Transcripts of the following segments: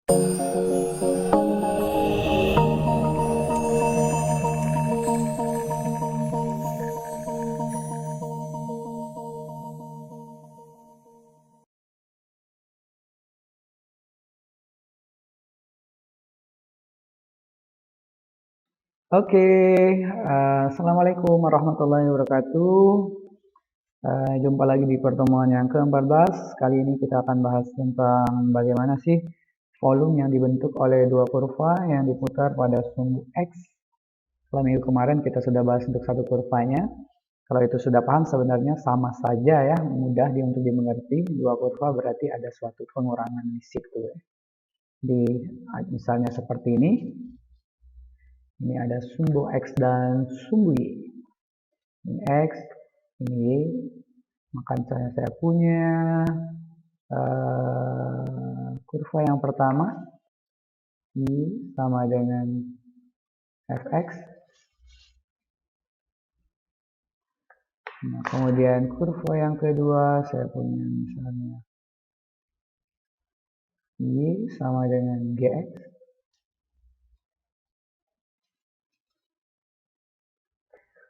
Oke, Assalamualaikum warahmatullahi wabarakatuh. Jumpa lagi di pertemuan yang ke-14. Kali ini kita akan bahas tentang bagaimana sih volume yang dibentuk oleh dua kurva yang diputar pada sumbu X. Kalau minggu kemarin kita sudah bahas untuk satu kurvanya. Kalau itu sudah paham, sebenarnya sama saja ya, mudah untuk dimengerti. Dua kurva berarti ada suatu pengurangan di situ ya. Misalnya seperti ini. Ini ada sumbu X dan sumbu Y. Ini X, ini Y. Maka misalnya saya punya kurva yang pertama, Y sama dengan Fx. Nah, kemudian kurva yang kedua, saya punya misalnya Y sama dengan Gx.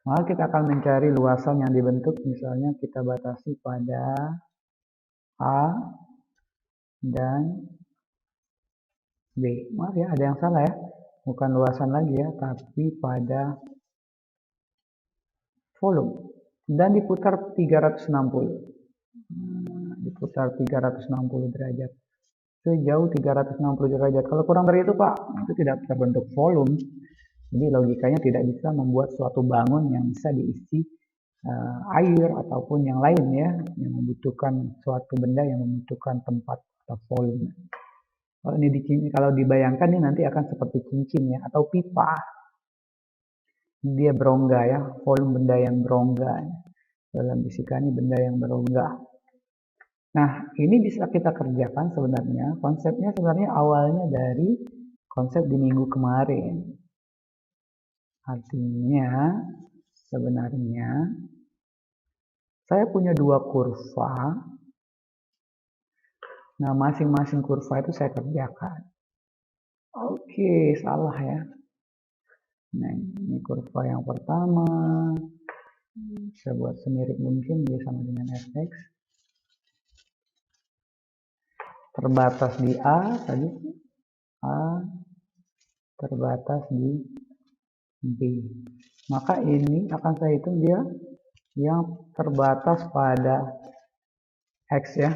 Maka kita akan mencari luasan yang dibentuk, misalnya kita batasi pada A dan B. Maaf ya, ada yang salah ya. Bukan luasan lagi ya, tapi pada volume. Dan diputar 360. Diputar 360 derajat. Sejauh 360 derajat. Kalau kurang dari itu, Pak, itu tidak terbentuk volume. Jadi logikanya tidak bisa membuat suatu bangun yang bisa diisi air ataupun yang lain ya, yang membutuhkan suatu benda yang membutuhkan tempat atau volume. Kalau dibayangkan ini nanti akan seperti cincin ya, atau pipa. Dia berongga ya, volume benda yang berongga. Dalam fisika ini benda yang berongga. Nah, ini bisa kita kerjakan sebenarnya. Konsepnya sebenarnya awalnya dari konsep di minggu kemarin. Artinya, sebenarnya saya punya dua kurva. Nah, masing-masing kurva itu saya kerjakan. Oke, salah ya. Nah, ini kurva yang pertama. Saya buat semirip mungkin, dia sama dengan Fx. Terbatas di A tadi. A terbatas di B. Maka ini akan saya hitung dia yang terbatas pada X ya.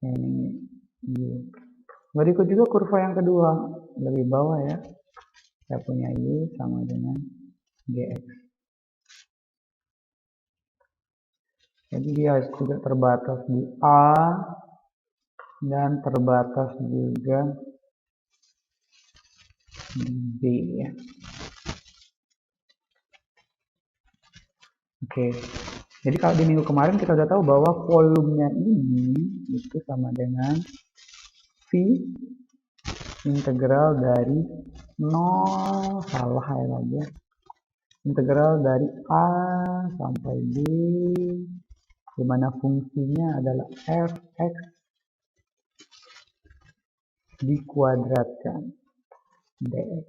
Ini berikut juga kurva yang kedua, lebih bawah ya. Saya punya Y sama dengan Gx. Jadi dia juga terbatas di A dan terbatas juga B ya. Oke. Jadi kalau di minggu kemarin kita sudah tahu bahwa volumenya ini itu sama dengan V integral dari 0, salah ya lagi ya. Integral dari A sampai B, di mana fungsinya adalah Fx dikuadratkan dx.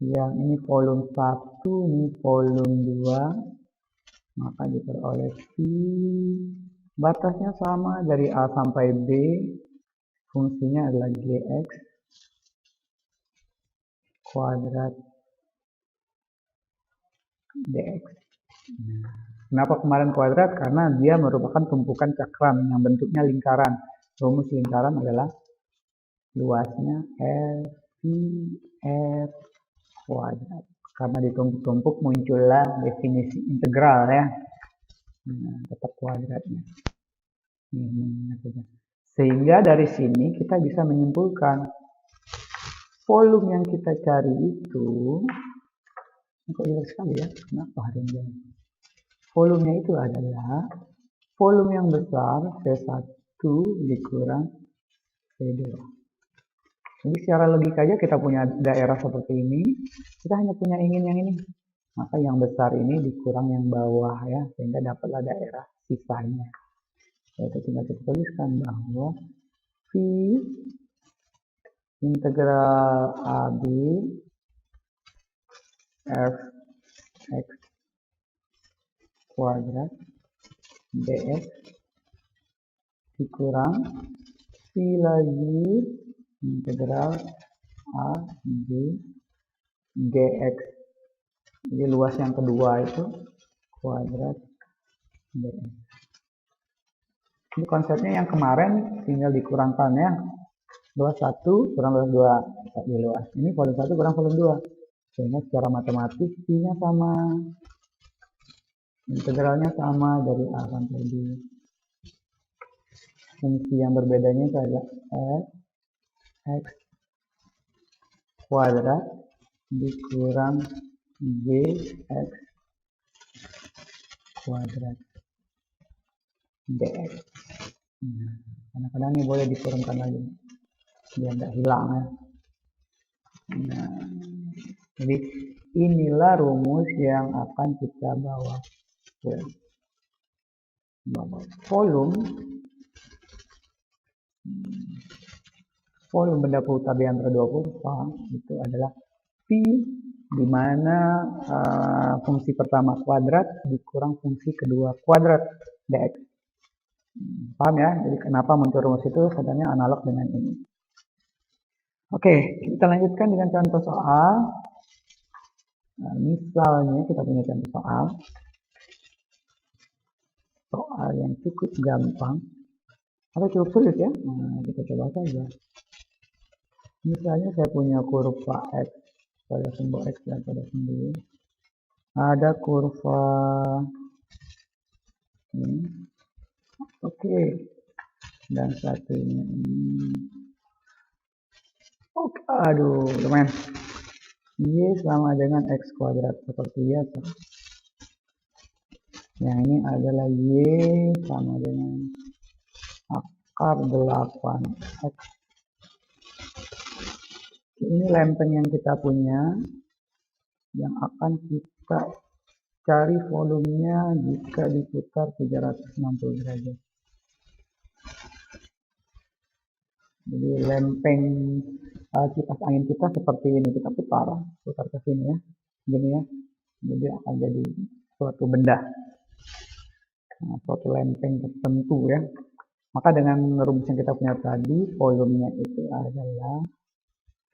Yang ini volume 1, ini volume 2, maka diperoleh V. Batasnya sama dari A sampai B, fungsinya adalah Gx kuadrat dx. Kenapa kemarin kuadrat? Karena dia merupakan tumpukan cakram yang bentuknya lingkaran. Rumus lingkaran adalah luasnya R kuadrat. Karena ditumpuk-tumpuk muncullah definisi integral ya. Nah, tetap kuadratnya. Sehingga dari sini kita bisa menyimpulkan volume yang kita cari itu, kok jelek sekali ya, kenapa hari ini? Volumenya itu adalah volume yang besar V1 dikurang V2. Jadi secara logika aja kita punya daerah seperti ini, kita hanya punya ingin yang ini. Maka yang besar ini dikurang yang bawah ya, sehingga dapatlah daerah sisanya. Yaitu tinggal kita tuliskan bahwa V integral AB Fx kuadrat dx dikurang V lagi integral A B gx. Jadi luas yang kedua itu kuadrat dx. Ini konsepnya yang kemarin tinggal dikurangkan ya. Luas 1 kurang luas 2 di luas. Ini volume 1 kurang volume 2. Sehingga secara matematis V-nya sama. Integralnya sama dari A sampai B. Fungsi yang berbedanya itu adalah Fx kuadrat dikurang Gx kuadrat dx. Nah, kadang-kadang ini boleh dikurangkan lagi biar tidak hilang ya. Nah, jadi inilah rumus yang akan kita bawa ke volume benda pulsa di antara dua pulsa itu adalah V, di mana fungsi pertama kuadrat dikurang fungsi kedua kuadrat dx. Paham ya? Jadi kenapa muncul rumus itu sebenarnya analog dengan ini. Oke, kita lanjutkan dengan contoh soal. Nah, misalnya kita punya contoh soal yang cukup gampang atau cukup sulit ya. Nah, kita coba saja. Misalnya saya punya kurva x pada simbol x dan pada simbol y. Ada kurva ini. Oke. Dan satunya ini. Oke, aduh, lumayan. Y sama dengan x kuadrat seperti biasa. Yang ini adalah Y sama dengan akar 8x. Ini lempeng yang kita punya yang akan kita cari volumenya jika diputar 360 derajat. Jadi lempeng kipas angin kita seperti ini, kita putar ke sini ya, gini ya. Jadi akan jadi suatu benda, suatu lempeng tertentu ya. Maka dengan rumus yang kita punya tadi, volumenya itu adalah V,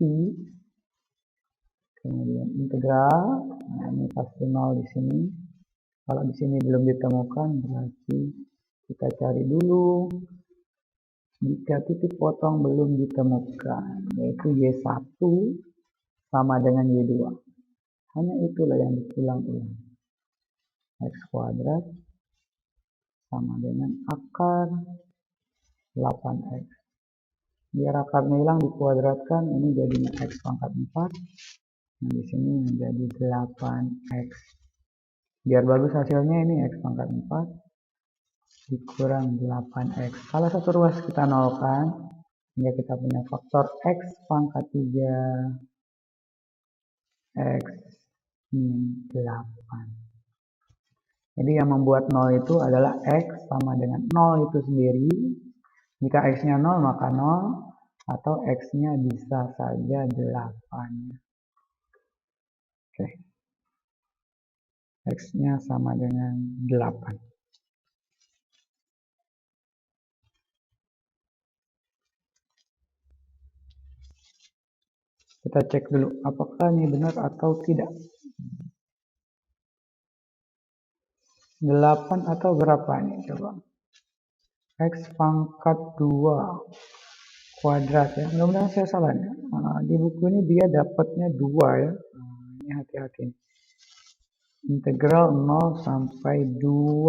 kemudian integral. Nah, ini pasti 0 di sini. Kalau di sini belum ditemukan, berarti kita cari dulu. Jika titik potong belum ditemukan, yaitu Y1 sama dengan Y2. Hanya itulah yang diulang-ulang. X kuadrat sama dengan akar 8x. Biar akarnya hilang dikuadratkan, ini jadinya x pangkat 4. Nah, di sini menjadi 8x. Biar bagus hasilnya, ini x pangkat 4 dikurang 8x. Kalau satu ruas kita nolkan, sehingga kita punya faktor x pangkat 3 x min 8. Jadi yang membuat 0 itu adalah x sama dengan 0 itu sendiri. Jika x-nya 0 maka 0, atau x-nya bisa saja 8. Oke. X-nya sama dengan 8. Kita cek dulu apakah ini benar atau tidak. 8 atau berapa ini coba. X pangkat 2 kuadrat ya. Mudah-mudahan saya salah ya. Nah, di buku ini dia dapatnya 2 ya. Nah, ini hati-hati. Integral 0 sampai 2.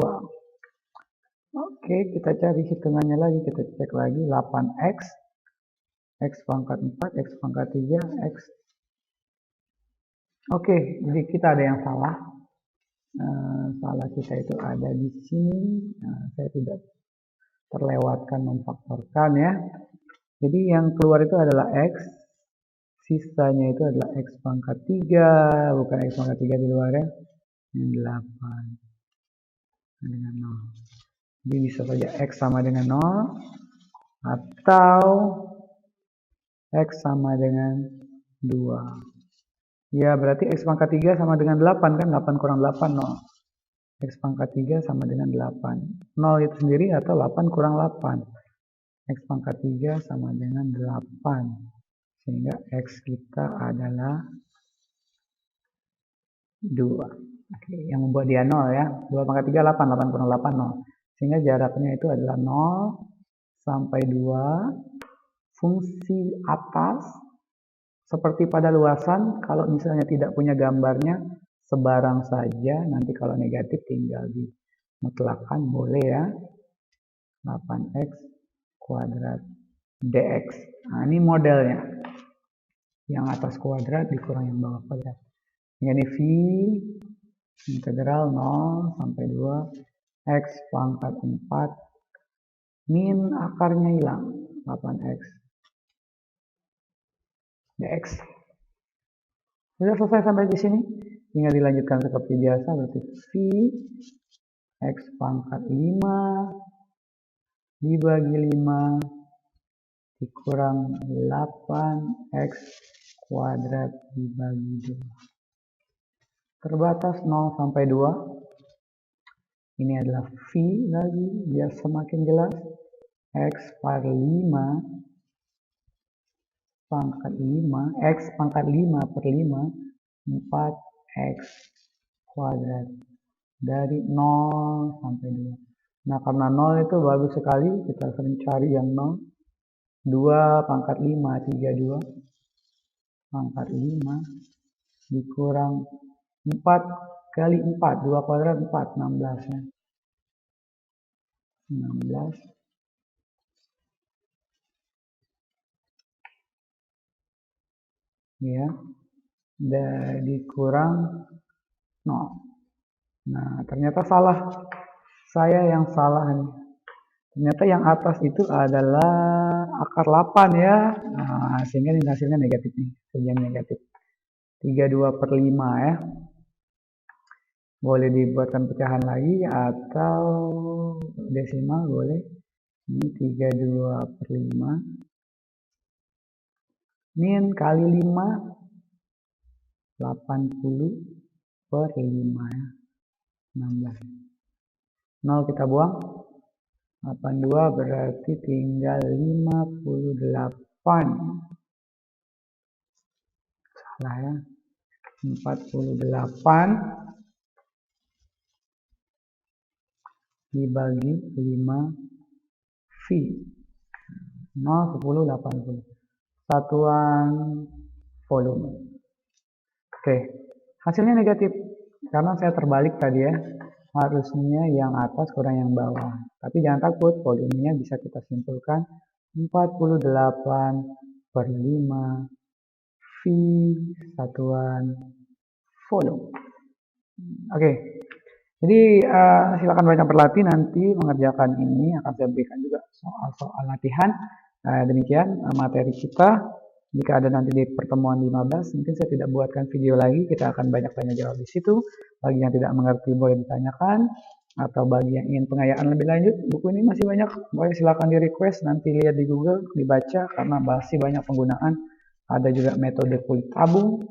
Oke, kita cari hitungannya lagi. Kita cek lagi 8x. X pangkat 4, X pangkat 3, X. Oke, jadi kita ada yang salah. Salah kita itu ada di sini. Nah, saya tidak terlewatkan memfaktorkan ya. Jadi yang keluar itu adalah X. Sisanya itu adalah X pangkat 3. Bukan X pangkat 3 di luar ya. Yang 8. Dengan 0. Jadi bisa saja X sama dengan 0 atau X sama dengan 2. Ya, berarti X pangkat 3 sama dengan 8 kan? 8 kurang 8, 0. X pangkat 3 sama dengan 8. 0 itu sendiri atau 8 kurang 8. X pangkat 3 sama dengan 8. Sehingga X kita adalah 2. Oke, yang membuat dia 0 ya. 2 pangkat 3, 8. 8 kurang 8, 0. Sehingga jaraknya itu adalah 0 sampai 2. Fungsi atas seperti pada luasan, kalau misalnya tidak punya gambarnya, sebarang saja. Nanti kalau negatif tinggal dimutlakkan, boleh ya. 8x kuadrat dx. Nah, ini modelnya. Yang atas kuadrat dikurang yang bawah kuadrat. Ini V integral 0 sampai 2 x pangkat 4 min akarnya hilang 8x dx. Sudah selesai sampai di sini. Tinggal dilanjutkan seperti biasa, berarti V x pangkat 5 dibagi 5 dikurang 8x kuadrat dibagi 2. Terbatas 0 sampai 2. Ini adalah V lagi, biar semakin jelas. X per 5 pangkat 5, X pangkat 5 per 5, 4X kuadrat. Dari 0 sampai 2. Nah, karena 0 itu bagus sekali, kita sering cari yang 0. 2 pangkat 5, 32 pangkat 5 dikurang 4 kali 4, 2 kuadrat 4, 16 ya. 16 ya, dan dikurang 0. Nah, ternyata salah. Saya yang salah nih. Ternyata yang atas itu adalah akar 8 ya. Nah, sehingga hasilnya negatif nih. Hasilnya negatif. 32 per 5 ya. Boleh dibuatkan pecahan lagi atau desimal boleh. Ini 32 per 5. Min kali 5. 80 per 5 ya. 16. 0 kita buang. 82 berarti tinggal 58. Salah ya. 48 dibagi 5 V. 0, 10, 80. Satuan volume. Oke. Hasilnya negatif. Karena saya terbalik tadi ya. Harusnya yang atas kurang yang bawah. Tapi jangan takut, volumenya bisa kita simpulkan 48 per 5 V satuan volume. Oke. Jadi silakan banyak berlatih, nanti mengerjakan ini akan saya berikan juga soal-soal latihan. Demikian materi kita. Jika ada nanti di pertemuan 15, mungkin saya tidak buatkan video lagi, kita akan banyak tanya jawab di situ. Bagi yang tidak mengerti boleh ditanyakan, atau bagi yang ingin pengayaan lebih lanjut, buku ini masih banyak, boleh silakan di request, nanti lihat di Google, dibaca, karena masih banyak penggunaan. Ada juga metode kulit tabung.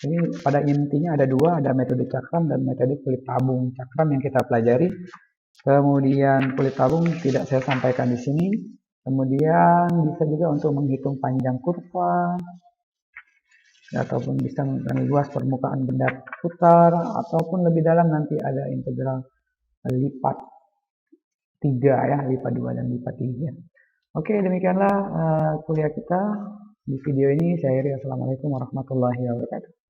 Ini pada intinya ada dua, ada metode cakram dan metode kulit tabung. Cakram yang kita pelajari, kemudian kulit tabung tidak saya sampaikan di sini. Kemudian bisa juga untuk menghitung panjang kurva, ataupun bisa mengenai luas permukaan benda putar, ataupun lebih dalam nanti ada integral lipat 3 ya, lipat 2 dan lipat 3. Oke, demikianlah kuliah kita di video ini. Saya Iri, assalamualaikum warahmatullahi wabarakatuh.